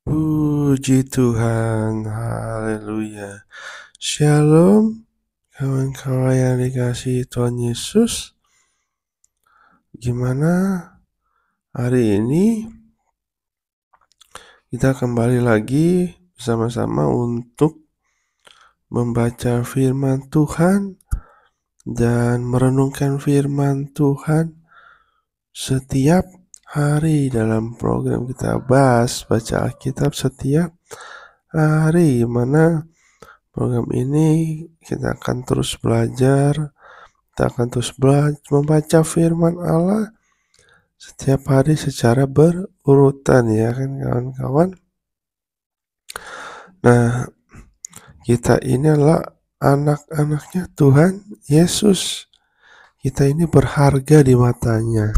Puji Tuhan, haleluya. Shalom, kawan-kawan yang dikasihi Tuhan Yesus. Gimana hari ini? Kita kembali lagi bersama-sama untuk membaca firman Tuhan dan merenungkan firman Tuhan setiap hari dalam program kita bahas baca Alkitab setiap hari, mana program ini kita akan terus belajar, kita akan terus membaca firman Allah setiap hari secara berurutan, ya kan kawan-kawan. Nah, kita ini adalah anak-anaknya Tuhan Yesus. Kita ini berharga di matanya.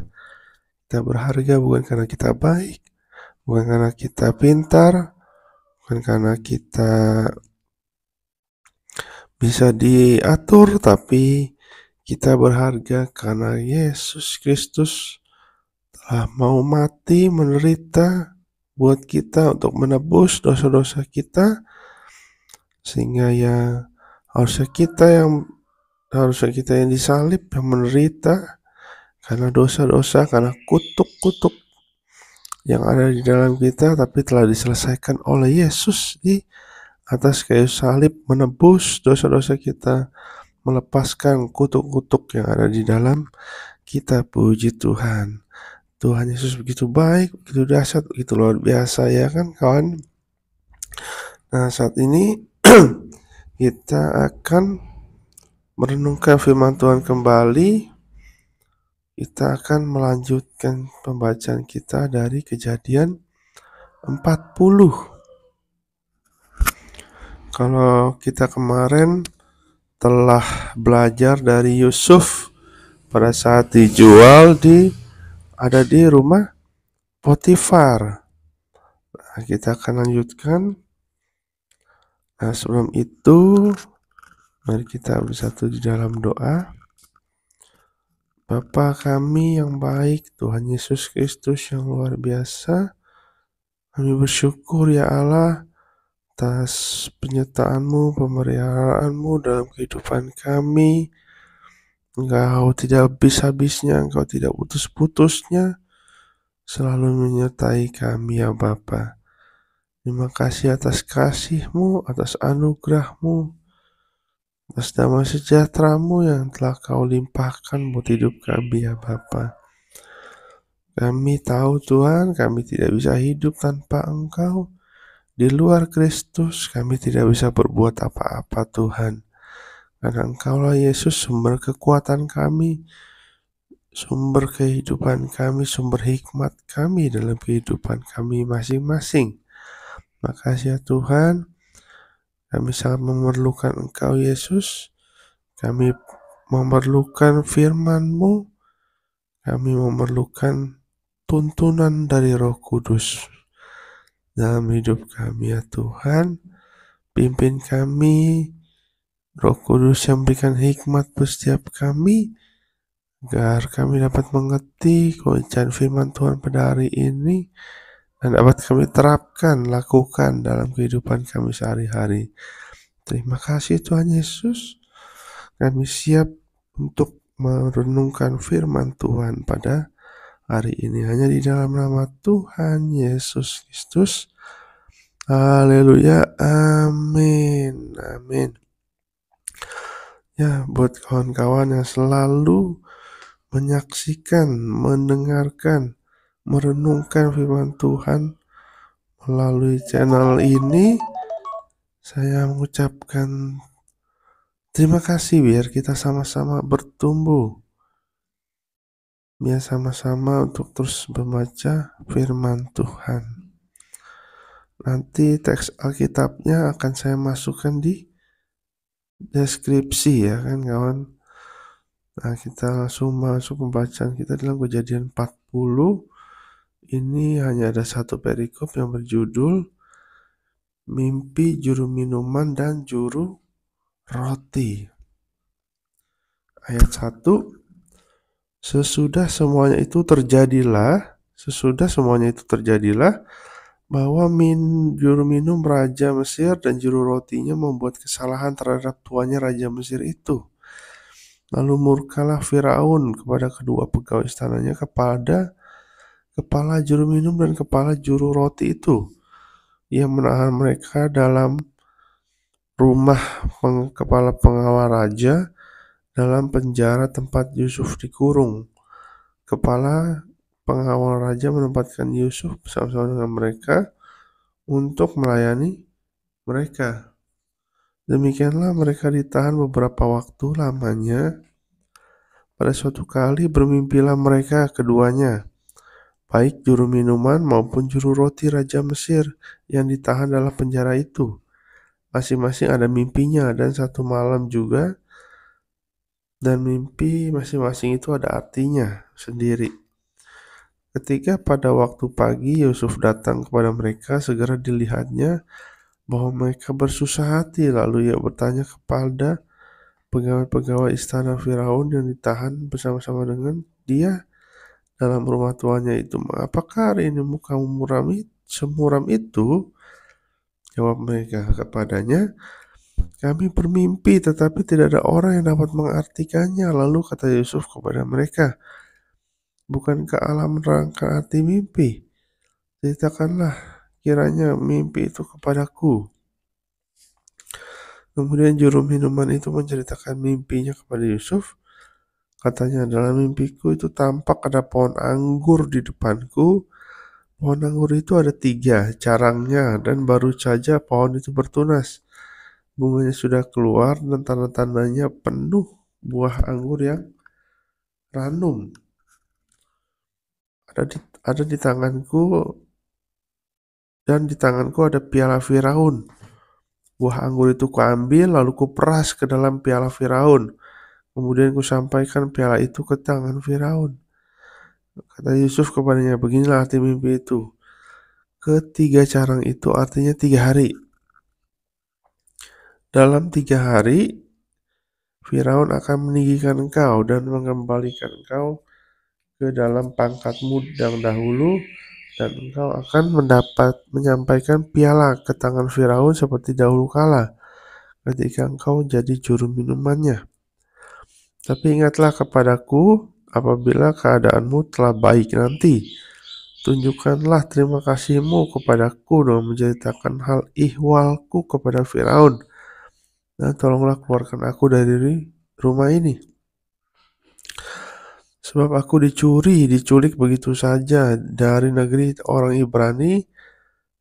Kita berharga bukan karena kita baik, bukan karena kita pintar, bukan karena kita bisa diatur, tapi kita berharga karena Yesus Kristus telah mau mati menderita buat kita untuk menebus dosa-dosa kita, sehingga ya harusnya kita yang disalib, yang menderita karena dosa-dosa, karena kutuk-kutuk yang ada di dalam kita, tapi telah diselesaikan oleh Yesus di atas kayu salib, menebus dosa-dosa kita, melepaskan kutuk-kutuk yang ada di dalam kita. Puji Tuhan. Tuhan Yesus begitu baik, begitu dahsyat, begitu luar biasa, ya kan kawan. Nah, saat ini kita akan merenungkan firman Tuhan kembali. Kita akan melanjutkan pembacaan kita dari Kejadian 40. Kalau kita kemarin telah belajar dari Yusuf pada saat dijual ada di rumah Potifar. Nah, kita akan lanjutkan. Nah, sebelum itu mari kita bersatu di dalam doa. Bapa kami yang baik, Tuhan Yesus Kristus yang luar biasa, kami bersyukur ya Allah atas penyertaan-Mu, pemeliharaanmu dalam kehidupan kami. Engkau tidak habis-habisnya, Engkau tidak putus-putusnya, selalu menyertai kami ya Bapa. Terima kasih atas kasih-Mu, atas anugerah-Mu, atas damai sejahtera-Mu yang telah Kau limpahkan buat hidup kami ya Bapa. Kami tahu Tuhan, kami tidak bisa hidup tanpa Engkau. Di luar Kristus kami tidak bisa berbuat apa-apa Tuhan. Karena Engkaulah Yesus sumber kekuatan kami, sumber kehidupan kami, sumber hikmat kami dalam kehidupan kami masing-masing. Makasih ya Tuhan, kami sangat memerlukan Engkau Yesus. Kami memerlukan firman-Mu, kami memerlukan tuntunan dari Roh Kudus dalam hidup kami ya Tuhan. Pimpin kami, Roh Kudus yang berikan hikmat buat setiap kami, agar kami dapat mengerti kebenaran firman Tuhan pada hari ini dan dapat kami terapkan, lakukan dalam kehidupan kami sehari-hari. Terima kasih Tuhan Yesus. Kami siap untuk merenungkan firman Tuhan pada hari ini hanya di dalam nama Tuhan Yesus Kristus. Haleluya, amin, amin. Ya, buat kawan-kawan yang selalu menyaksikan, mendengarkan, merenungkan firman Tuhan melalui channel ini, saya mengucapkan terima kasih. Biar kita sama-sama bertumbuh, biar sama-sama untuk terus membaca firman Tuhan. Nanti teks Alkitabnya akan saya masukkan di deskripsi ya kan kawan. Nah, kita langsung masuk pembacaan kita dalam Kejadian 40. Ini hanya ada satu perikop yang berjudul Mimpi Juru Minuman dan Juru Roti. Ayat 1. Sesudah semuanya itu terjadilah bahwa juru minum Raja Mesir dan juru rotinya membuat kesalahan terhadap tuannya Raja Mesir itu. Lalu murkalah Firaun kepada kedua pegawai istananya, kepada kepala juru minum dan kepala juru roti itu. Ia menahan mereka dalam rumah kepala pengawal raja, dalam penjara tempat Yusuf dikurung. Kepala pengawal raja menempatkan Yusuf bersama-sama dengan mereka untuk melayani mereka. Demikianlah mereka ditahan beberapa waktu lamanya. Pada suatu kali bermimpilah mereka keduanya, baik juru minuman maupun juru roti Raja Mesir yang ditahan dalam penjara itu. Masing-masing ada mimpinya, dan satu malam juga, dan mimpi masing-masing itu ada artinya sendiri. Ketika pada waktu pagi Yusuf datang kepada mereka, segera dilihatnya bahwa mereka bersusah hati. Lalu ia bertanya kepada pegawai-pegawai istana Firaun yang ditahan bersama-sama dengan dia dalam rumah tuannya itu, "Apakah hari ini mukamu semuram itu?" Jawab mereka kepadanya, "Kami bermimpi, tetapi tidak ada orang yang dapat mengartikannya." Lalu kata Yusuf kepada mereka, "Bukankah Allah menerangkan arti mimpi? Ceritakanlah kiranya mimpi itu kepadaku." Kemudian juru minuman itu menceritakan mimpinya kepada Yusuf. Katanya, "Dalam mimpiku itu tampak ada pohon anggur di depanku. Pohon anggur itu ada 3 carangnya, dan baru saja pohon itu bertunas. Bunganya sudah keluar dan tanda-tandanya penuh buah anggur yang ranum. Ada di tanganku, dan di tanganku ada piala Firaun. Buah anggur itu kuambil, lalu kuperas ke dalam piala Firaun. Kemudian kusampaikan piala itu ke tangan Firaun." Kata Yusuf kepadanya, "Beginilah arti mimpi itu. Ketiga carang itu artinya 3 hari. Dalam 3 hari, Firaun akan meninggikan engkau dan mengembalikan engkau ke dalam pangkatmu yang dahulu, dan engkau akan menyampaikan piala ke tangan Firaun seperti dahulu kala, ketika engkau jadi juru minumannya. Tapi ingatlah kepadaku apabila keadaanmu telah baik nanti. Tunjukkanlah terima kasihmu kepadaku dengan menceritakan hal ihwalku kepada Firaun, dan tolonglah keluarkan aku dari rumah ini. Sebab aku diculik begitu saja dari negeri orang Ibrani,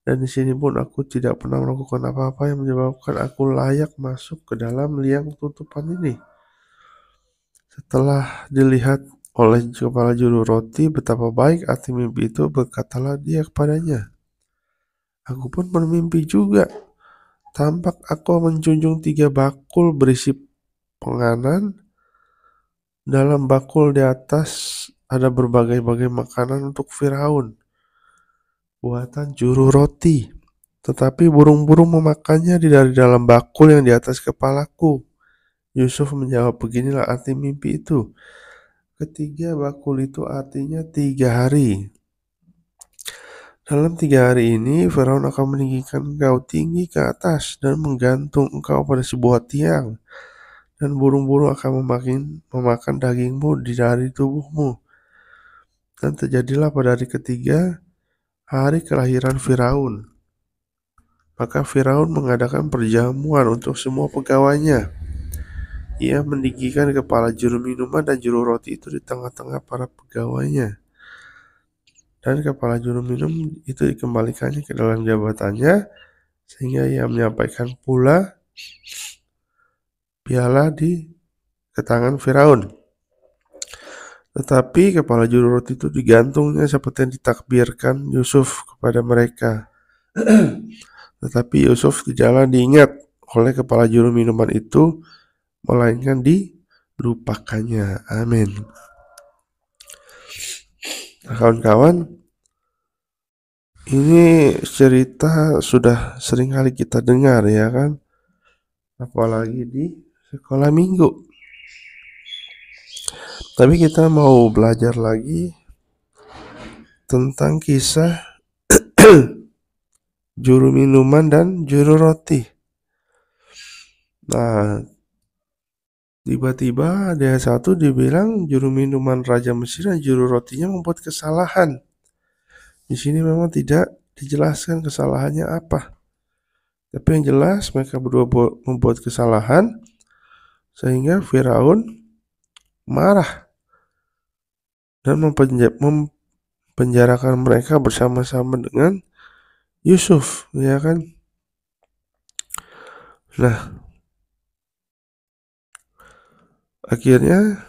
dan di sini pun aku tidak pernah melakukan apa-apa yang menyebabkan aku layak masuk ke dalam liang tutupan ini." Setelah dilihat oleh kepala juru roti betapa baik arti mimpi itu, berkatalah dia kepadanya, "Aku pun bermimpi juga. Tampak aku menjunjung 3 bakul berisi penganan. Dalam bakul di atas ada berbagai-bagai makanan untuk Firaun, buatan juru roti. Tetapi burung-burung memakannya dari dalam bakul yang di atas kepalaku." Yusuf menjawab, "Beginilah arti mimpi itu. Ketiga bakul itu artinya 3 hari. Dalam 3 hari ini, Firaun akan meninggikan engkau tinggi ke atas dan menggantung engkau pada sebuah tiang, dan burung-burung akan memakan dagingmu dari tubuhmu." Dan terjadilah pada hari ketiga, hari kelahiran Firaun. Maka Firaun mengadakan perjamuan untuk semua pegawainya. Ia meninggikan kepala juru minuman dan juru roti itu di tengah-tengah para pegawainya. Dan kepala juru minum itu dikembalikannya ke dalam jabatannya, sehingga ia menyampaikan pula piala ke tangan Firaun. Tetapi kepala juru roti itu digantungnya seperti yang ditakbirkan Yusuf kepada mereka. Tetapi Yusuf tidaklah diingat oleh kepala juru minuman itu, melainkan dilupakannya. Amin. Nah, kawan-kawan, ini cerita sudah sering kali kita dengar, ya kan? Apalagi di sekolah minggu. Tapi kita mau belajar lagi tentang kisah juru minuman dan juru roti. Nah, tiba-tiba ada satu dibilang juru minuman Raja Mesir dan juru rotinya membuat kesalahan. Di sini memang tidak dijelaskan kesalahannya apa. Tapi yang jelas mereka berdua membuat kesalahan sehingga Firaun marah dan mempenjarakan mereka bersama-sama dengan Yusuf, ya kan? Nah, akhirnya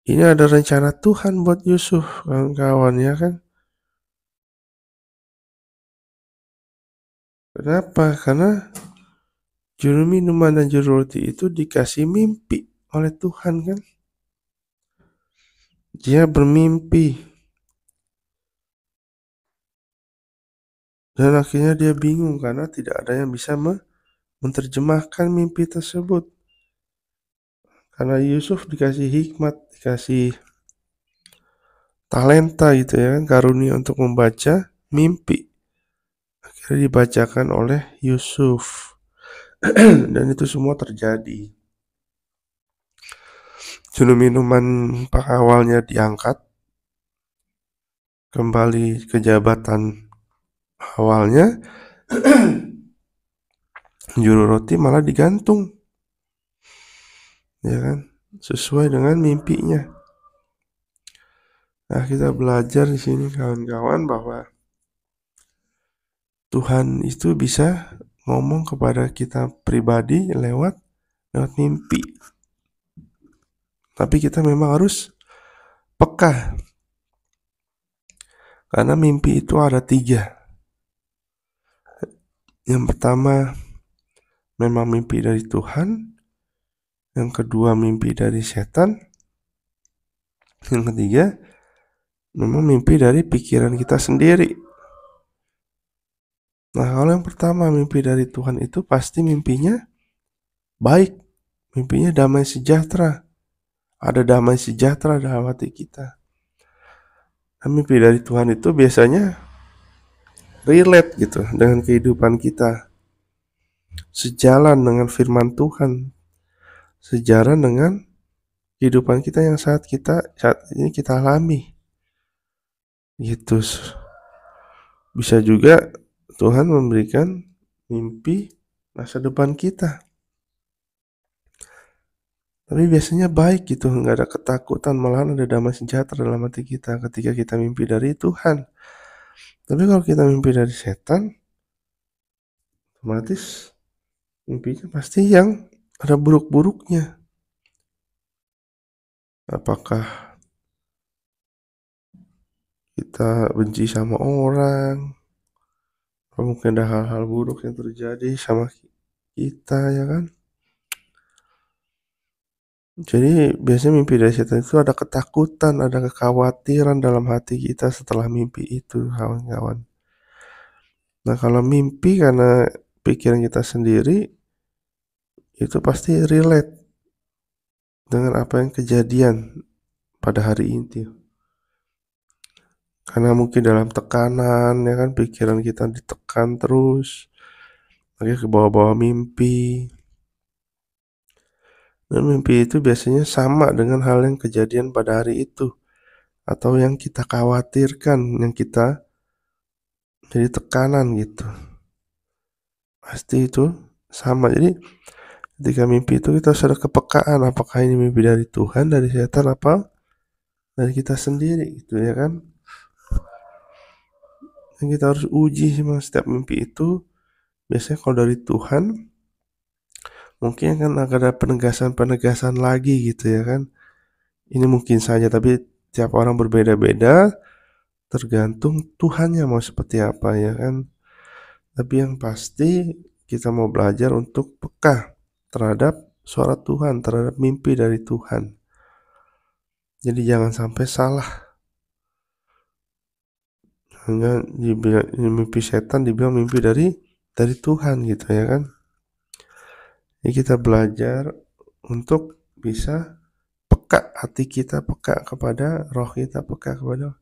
ini ada rencana Tuhan buat Yusuf, kawan-kawan, ya kan? Kenapa? Karena juru minuman dan juru roti itu dikasih mimpi oleh Tuhan, kan? Dia bermimpi dan akhirnya dia bingung karena tidak ada yang bisa menerjemahkan mimpi tersebut. Karena Yusuf dikasih hikmat, dikasih talenta gitu ya kan, karunia untuk membaca mimpi. Akhirnya dibacakan oleh Yusuf. Dan itu semua terjadi. Juru minuman pengawalnya diangkat kembali ke jabatan awalnya. Juru roti malah digantung, ya kan, sesuai dengan mimpinya. Nah, kita belajar di sini kawan-kawan bahwa Tuhan itu bisa ngomong kepada kita pribadi lewat mimpi. Tapi kita memang harus peka. Karena mimpi itu ada 3. Yang pertama memang mimpi dari Tuhan. Yang kedua mimpi dari setan. Yang ketiga memang mimpi dari pikiran kita sendiri. Nah, kalau yang pertama mimpi dari Tuhan itu pasti mimpinya baik. Mimpinya damai sejahtera. Ada damai sejahtera dalam hati kita. Nah, mimpi dari Tuhan itu biasanya relate gitu dengan kehidupan kita. Sejalan dengan firman Tuhan. Sejalan dengan kehidupan kita yang saat ini kita alami. Gitu. Bisa juga Tuhan memberikan mimpi masa depan kita. Tapi biasanya baik gitu, nggak ada ketakutan, malahan ada damai sejahtera dalam hati kita ketika kita mimpi dari Tuhan. Tapi kalau kita mimpi dari setan, otomatis mimpinya pasti yang ada buruk-buruknya. Apakah kita benci sama orang, atau mungkin ada hal-hal buruk yang terjadi sama kita, ya kan? Jadi biasanya mimpi dari setan itu ada ketakutan, ada kekhawatiran dalam hati kita setelah mimpi itu, kawan-kawan. Nah, kalau mimpi karena pikiran kita sendiri, itu pasti relate dengan apa yang kejadian pada hari itu. Karena mungkin dalam tekanan, ya kan, pikiran kita ditekan terus, akhirnya ke bawah-bawah mimpi. Dan mimpi itu biasanya sama dengan hal yang kejadian pada hari itu. Atau yang kita khawatirkan, yang kita jadi tekanan gitu. Pasti itu sama. Jadi ketika mimpi itu kita harus ada kepekaan. Apakah ini mimpi dari Tuhan, dari setan, apa dari kita sendiri gitu, ya kan. Dan kita harus uji sama setiap mimpi itu. Biasanya kalau dari Tuhan mungkin kan ada penegasan-penegasan lagi gitu, ya kan. Ini mungkin saja, tapi tiap orang berbeda-beda, tergantung Tuhannya mau seperti apa, ya kan. Tapi yang pasti kita mau belajar untuk peka terhadap suara Tuhan, terhadap mimpi dari Tuhan. Jadi jangan sampai salah. Hanya dibilang mimpi setan, dibilang mimpi dari Tuhan gitu, ya kan. Jadi kita belajar untuk bisa peka, hati kita peka kepada roh kita, peka kepada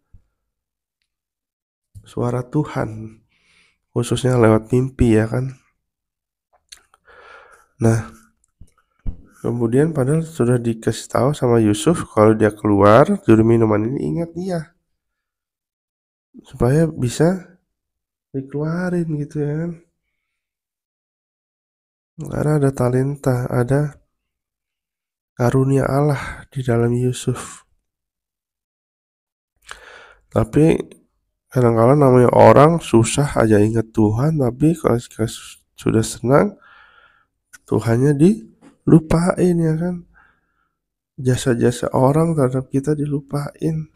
suara Tuhan. khususnya lewat mimpi, ya kan. Nah, kemudian padahal sudah dikasih tahu sama Yusuf kalau dia keluar juru minuman ini ingat dia, supaya bisa dikeluarin gitu, ya kan. Karena ada talenta, ada karunia Allah di dalam Yusuf. Tapi kadang-kadang namanya orang susah aja ingat Tuhan, tapi kalau sudah senang Tuhannya dilupain, ya kan. Jasa-jasa orang terhadap kita dilupain.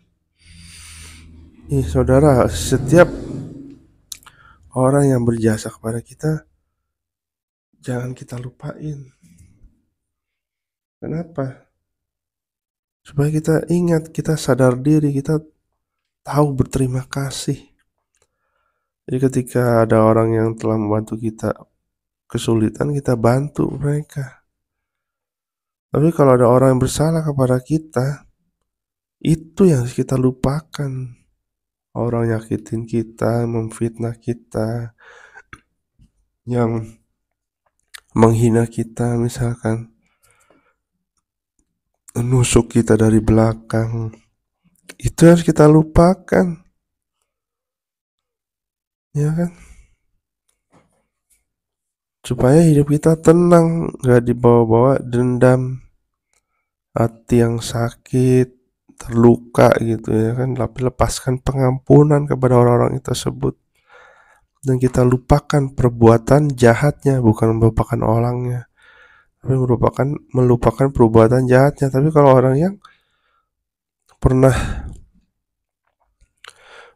Saudara, setiap orang yang berjasa kepada kita jangan kita lupain. Kenapa? Supaya kita ingat, kita sadar diri, kita tahu berterima kasih. Jadi ketika ada orang yang telah membantu kita kesulitan, kita bantu mereka. Tapi kalau ada orang yang bersalah kepada kita, itu yang harus kita lupakan. Orang nyakitin kita, memfitnah kita, yang menghina kita, misalkan menusuk kita dari belakang, itu harus kita lupakan, ya kan. Supaya hidup kita tenang, gak dibawa-bawa dendam, hati yang sakit, terluka gitu, ya kan. Tapi lepaskan pengampunan kepada orang-orang tersebut, dan kita lupakan perbuatan jahatnya, bukan melupakan orangnya, tapi melupakan perbuatan jahatnya. Tapi kalau orang yang pernah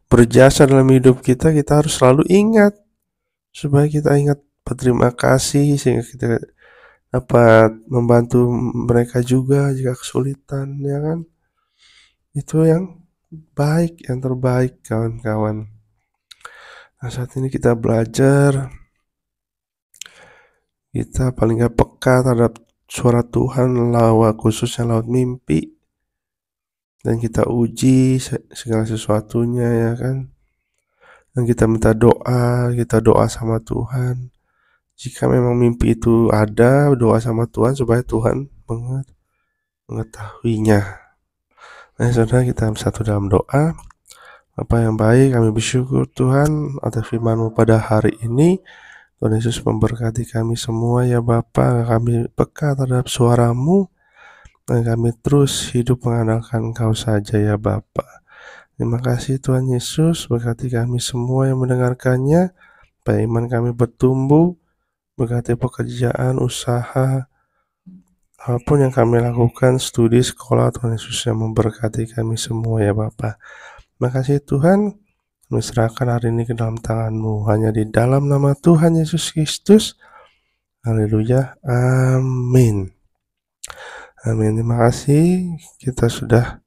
berjasa dalam hidup kita, kita harus selalu ingat, supaya kita ingat berterima kasih, sehingga kita dapat membantu mereka juga jika kesulitan, ya kan. Itu yang baik, yang terbaik, kawan-kawan. Nah, saat ini kita belajar, kita paling gak peka terhadap suara Tuhan khususnya lewat mimpi, dan kita uji segala sesuatunya, ya kan. Dan kita minta doa, kita doa sama Tuhan. Jika memang mimpi itu ada, doa sama Tuhan supaya Tuhan mengetahuinya. Nah, saudara, kita bersatu dalam doa. Bapa yang baik, kami bersyukur Tuhan atas firman-Mu pada hari ini. Tuhan Yesus memberkati kami semua, ya Bapa. Kami peka terhadap suara-Mu, dan kami terus hidup mengandalkan Engkau saja, ya Bapa. Terima kasih Tuhan Yesus, berkati kami semua yang mendengarkannya, supaya iman kami bertumbuh, berkati pekerjaan, usaha, apapun yang kami lakukan, studi, sekolah, Tuhan Yesus yang memberkati kami semua, ya Bapa. Terima kasih Tuhan, kami serahkan hari ini ke dalam tangan-Mu, hanya di dalam nama Tuhan Yesus Kristus. Haleluya, amin. Amin. Terima kasih, kita sudah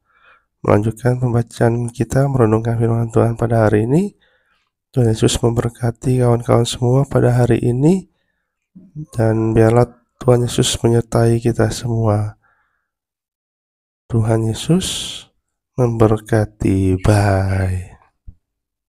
melanjutkan pembacaan kita, merenungkan firman Tuhan pada hari ini. Tuhan Yesus memberkati kawan-kawan semua pada hari ini, dan biarlah Tuhan Yesus menyertai kita semua. Tuhan Yesus memberkati. Bye.